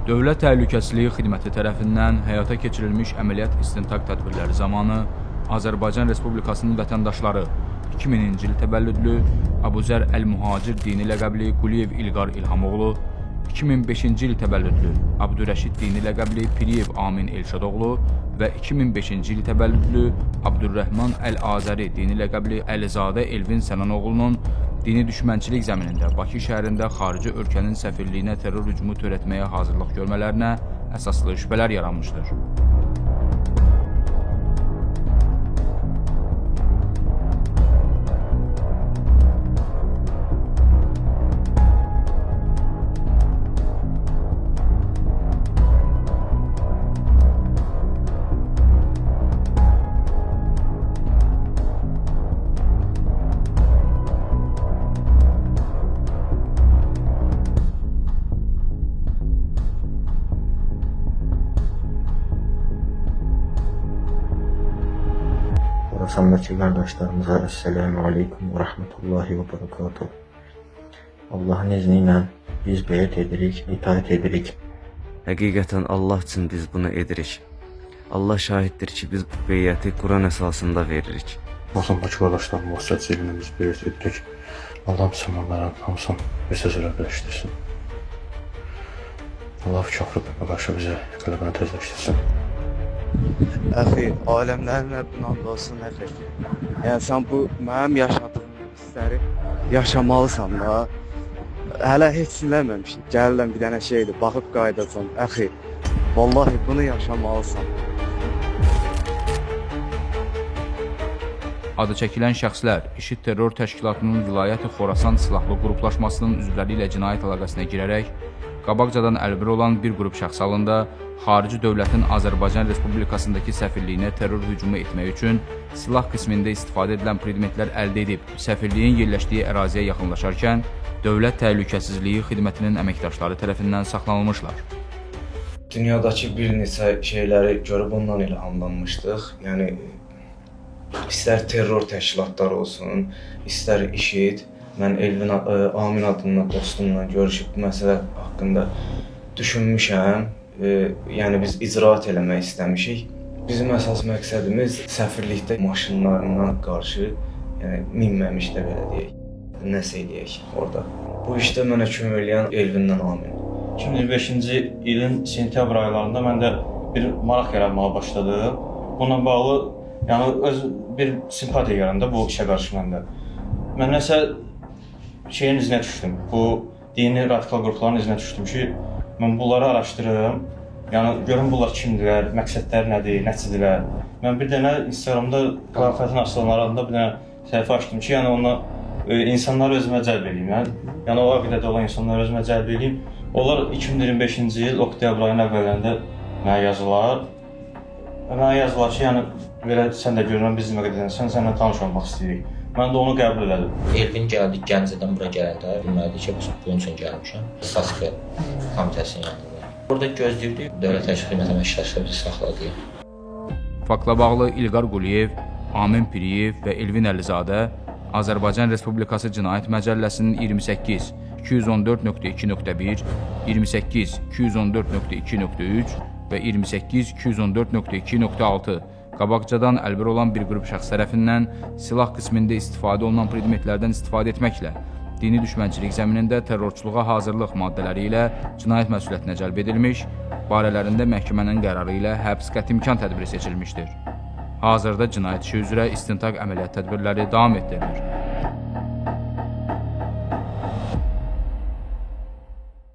Dövlət Təhlükəsizliyi Xidməti tərəfindən həyata keçirilmiş əməliyyat istintaq tədbirləri zamanı Azərbaycan Respublikasının vətəndaşları 2000-ci il təvəllüdlü Abuzər Əl-Muhacir dini ləqəbli Quliyev İlqar İlhamoğlu, 2005-ci il təvəllüdlü Abdurəşid dini ləqəbli Piriyev Amin Elşadoğlu və 2005-ci il təvəllüdlü Abdurrəhman Əl-Azəri dini ləqəbli Əlizadə Elvin Sənanoğlunun dini düşmənçilik zəminində Bakı şəhərində xarici ölkənin səfirliyinə terror hücumu törətməyə hazırlıq görmələrinə əsaslı şübhələr yaranmışdır. Orasındakı qardaşlarımıza Esselamu Aleyküm və Rəhmətullahi və Barakatuhu. Allahın izni ilə biz beyət edirik, itaət edirik. Həqiqətən Allah üçün biz bunu edirik. Allah şahiddir ki, biz bu beyəti Quran əsasında veririk. Orasındakı qardaşlarımıza vasitəsilə biz beyət edirik. Allah müsəlmanların hamısını bir sözlə birləşdirsin. Allah kafirlərə qarşı bizə qələbəni tezləşdirsin. Əxi, aləmlərin Rəbbinə and olsun, əxi. Yəni, sən bu mənim yaşadığım hissləri yaşamalısan da. Hələ heç dinləməmişim. Gəlirəm bir dənə şeydir, baxıb qaydacam. Əxi, vallahi bunu yaşamalısan. Adı çəkilən şəxslər IŞİD terror təşkilatının Vilayət-i Xorasan silahlı qruplaşmasının üzvləri ilə cinayət əlaqəsinə girərək, qabaqcadan əlbir olan bir qrup şəxs halında xarici dövlətin Azərbaycan Respublikasındakı səfirliyinə terror hücumu etmək üçün silah qismində istifadə edilən predmetlər əldə edib, səfirliyin yerləşdiyi əraziyə yaxınlaşarkən Dövlət Təhlükəsizliyi Xidmətinin əməkdaşları tərəfindən saxlanılmışlar. Dünyadakı bir neçə şeyləri görüb ondan ilhamlanmışdıq. Yəni, istər terror təşkilatları olsun, istər IŞİD. Mən Elvin Amin adında dostumla görüşüb bu məsələ haqqında düşünmüşəm. Yəni biz icraat eləmək istəmişik. Bizim əsas məqsədimiz səfirlikdə maşınlarına qarşı, yəni minməmiş də belə deyək, nəsə eləyək orada. Bu işdə mənə kömək eləyən Elvindən Amin. 2005-ci ilin sentyabr aylarında məndə bir maraq yaranmağa başladı. Bununla bağlı, yəni öz bir simpatiya yarandı bu işə qarşı məndə. Mən nəsə şeyin izinə düşdüm, bu dini radikal qrupların izinə düşdüm ki, mən bunları araşdırırım, yəni görüm bunlar kimdirlər, məqsədləri nədir, nəçidirlər. Mən bir dənə Instagramda Xilafətin Aslanları adında bir dənə səhifə açdım ki, yəni ona insanları özümə cəlb edeyim, yəni o əqidədə olan insanları özümə cəlb edeyim. Onlar 2025-ci il oktyabr ayının əvvəllərində mənə yazılar. Mənə yazılar ki, yəni belə sən də görürəm, bizim əqidədənsən, sənlə tanış olmaq istəyirik. Mən də onu qəbul elədim. Elvin gəldi, Gəncədən bura gələndə bilmədi ki, bunun üçün gəlmişəm. Statika komitəsinin yanında. Burada gözləyirdik, Dövlət Təşkilatı Xidməti əməkdaşları bizi saxladı. Faktla bağlı İlqar Quliyev, Amin Piriyev və Elvin Əlizadə Azərbaycan Respublikası Cinayət Məcəlləsinin 28, 214.2.1, 28, 214.2.3 və 28, 214.2.6 qabaqcadan əlbir olan bir qrup şəxs tərəfindən silah qismində istifadə olunan predmetlərdən istifadə etməklə dini düşmənçilik zəminində terrorçuluğa hazırlıq maddələri ilə cinayət məsuliyyətinə cəlb edilmiş, barələrində məhkəmənin qərarı ilə həbs qətimkan tədbiri seçilmişdir. Hazırda cinayət işi üzrə istintaq əməliyyat tədbirləri davam etdirilir.